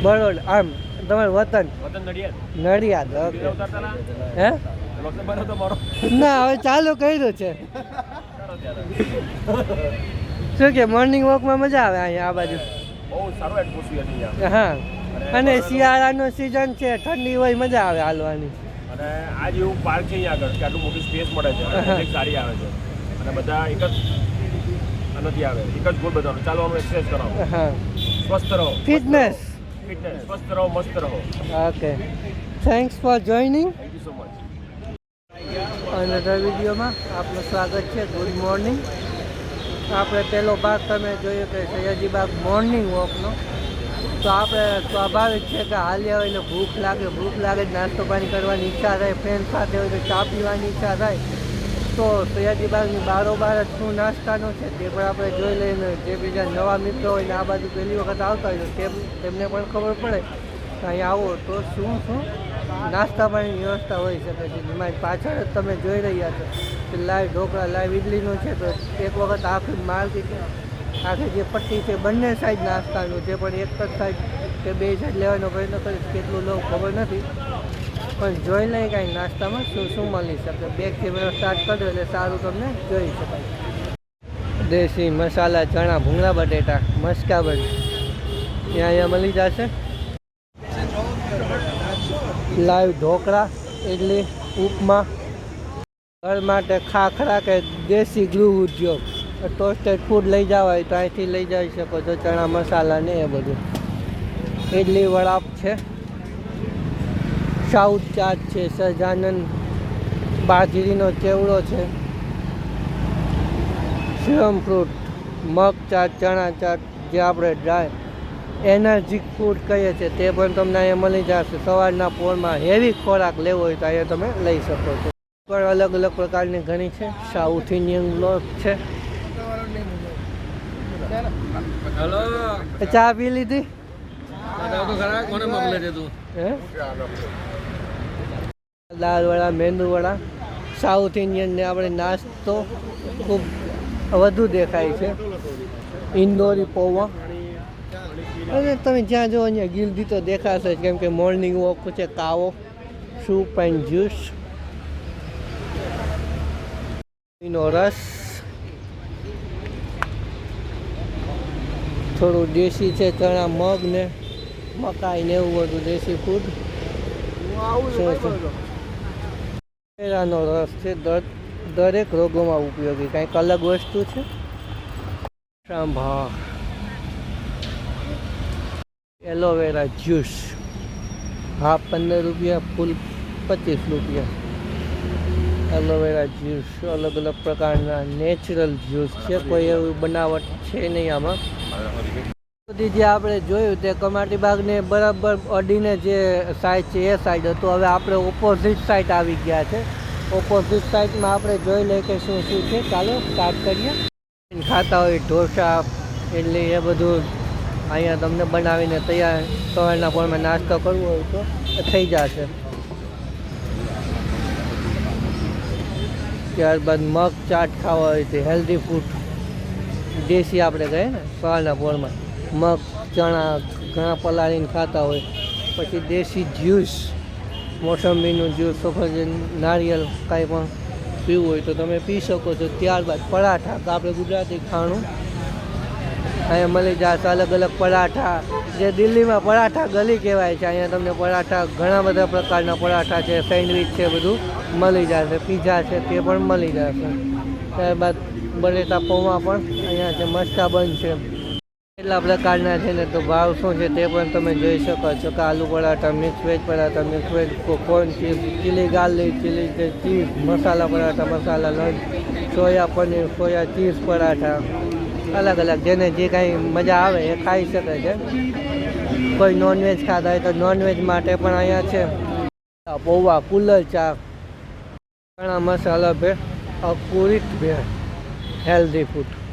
બરોડા આમ તમારું વતન નડિયાદ ઓકે હે ના હવે ચાલુ કર્યું છે શું કે મોર્નિંગ વોકમાં મજા આવે અહીંયા આ બાજુ હા અને શિયાળાનો સિઝન છે ઠંડી હોય મજા આવે હાલવાની અને આ જેવું પાર્ક છે અહીંયા આગળ કે આટલું મોટી સ્પેસ મળે છે અને સારી આવે છે અને બધા એક જ નથી આવે એક જ ગોળ બધાનો ચાલવાનું એક્સરસાઇઝ કરાવો હા સ્વસ્થ રહો ફિટનેસ સ્વસ્થ રહો મસ્ત રહો okay thanks for joining thank you so much અને વિડીયોમાં આપનું સ્વાગત છે ગુડ મોર્નિંગ આપણે પહેલો ભાગ તમે જોયો કે સયાજી બાગ મોર્નિંગ વોકનો તો આપણે સ્વાભાવિક છે કે હાલ્યા હોય એટલે ભૂખ લાગે નાસ્તો પાણી કરવાની ઈચ્છા થાય ફ્રેન્ડ સાથે હોય તો ચા પીવાની ઈચ્છા થાય તો સયાજી બાગની બારોબાર જ શું નાસ્તાનો છે તે પણ આપણે જોઈ લઈને જે બીજા નવા મિત્રો હોય ને આ બાજુ પહેલી વખત આવતા હોય તો તેમને પણ ખબર પડે કે અહીં આવો તો શું નાસ્તા પાણીની વ્યવસ્થા હોઈ શકે છે જેમાં પાછળ જ તમે જોઈ રહ્યા છો કે લાઈવ ઢોકળા લાઈવ ઇડલીનું છે તો એક વખત આખી માર્કેટ આખી જે પટ્ટી છે બંને સાઈડ નાસ્તાનું છે પણ એક જ સાઈડ કે બે સાઈડ લેવાનો પ્રયત્ન કરીશ કેટલું લોકો ખબર નથી પણ જોઈ લઈએ કાંઈ નાસ્તામાં શું મળી શકે બેગ કેમેરો સ્ટાર્ટ કર્યો એટલે સારું તમને જોઈ શકાય દેશી મસાલા ચણા ભૂંગળા બટેટા મસ્કાબન અહીંયા મળી જશે લાઈવ ઢોકળા ઇડલી ઉપમા ઘર માટે ખાખરા કે દેશી ગૃહ ઉદ્યોગ ટોસ્ટેડ ફૂડ લઈ જવા હોય તો અહીંથી લઈ જઈ શકો છો ચણા મસાલા ને એ બધું ઇડલી વડા છે સાઉથ ચાટ છે સજાનંદ બાજરીનો ચેવડો છે શ્રમ ફ્રૂટ મગ ચાટ ચણા ચાટ જે આપણે ડ્રાય એનર્જી ફૂડ કહીએ છીએ તે પણ તમને અહીંયા મળી જશે સવારના પોરમાં હેવી ખોરાક લેવો હોય તો અહીંયા તમે લઈ શકો છો પણ અલગ અલગ પ્રકારની ઘણી છે સાઉથ ઇન્ડિયન બ્લોક છે ચા પી લીધી દાળ વડા મેંદુ વડા સાઉથ ઇન્ડિયન ને આપણે નાસ્તો ખૂબ વધુ દેખાય છે ઇન્દોરી પૌવા અને તમે જ્યાં જો અહીંયા ગિલદી તો દેખાશે જ કેમ કે મોર્નિંગ વોક છે કાવો સૂપ એન્ડ જ્યુસ એનો રસ થોડું દેશી છે ચણા મગ ને મકાઈ ને એવું બધું દેશી ફૂડ કેળાનો રસ છે દરેક રોગોમાં ઉપયોગી કંઈક અલગ વસ્તુ છે સાંભા એલોવેરા જ્યુસ હાફ 15 રૂપિયા ફૂલ 25 રૂપિયા એલોવેરા જ્યુસ અલગ અલગ પ્રકારના નેચરલ જ્યુસ છે કોઈ એવું બનાવટ છે નહીં આમાં બધી જે આપણે જોયું તે કમાટીબાગને બરાબર અડીને જે સાઈડ છે એ સાઈડ હતું હવે આપણે ઓપોઝિટ સાઈડ આવી ગયા છે ઓપોઝિટ સાઈડમાં આપણે જોઈ લઈએ કે શું છે ચાલો સ્ટાર્ટ કરીએ ખાતા હોય ઢોસા ઇડલી એ બધું અહીંયા તમને બનાવીને તૈયાર સવારના પોરમાં નાસ્તો કરવો હોય તો થઈ જશે ત્યારબાદ મગ ચાટ ખાવા હોય તો હેલ્ધી ફૂડ દેશી આપણે કહીએ ને સવારના પોરમાં મગ ચણા ઘણા પલાળીને ખાતા હોય પછી દેશી જ્યુસ મોસંબીનું જ્યુસ સફરજન નારિયેળ કાંઈ પણ પીવું હોય તો તમે પી શકો છો ત્યારબાદ પરાઠા તો આપણે ગુજરાતી ખાણું અહીંયા મળી જશે અલગ અલગ પરાઠા જે દિલ્હીમાં પરાઠા ગલી કહેવાય છે અહીંયા તમને પરાઠા ઘણા બધા પ્રકારના પરાઠા છે સેન્ડવિચ છે બધું મળી જશે પીઝા છે તે પણ મળી જશે ત્યારબાદ બટેટા પૌવા પણ અહીંયા છે મસ્કાબન છે કેટલા પ્રકારના છે ને તો ભાવ શું છે તે પણ તમે જોઈ શકો છો કે aloo paratha mix veg corn cheese chilli garlic chilli cheese masala paratha masala lunch soya paneer soya cheese paratha અલગ અલગ જેને જે કાંઈ મજા આવે એ ખાઈ શકે છે કોઈ નોનવેજ ખાતા હોય તો નોનવેજ માટે પણ અહીંયા છે પૌવા કુલર ચા ચણા મસાલા ભેળ અકુરિત ભેળ હેલ્ધી ફૂડ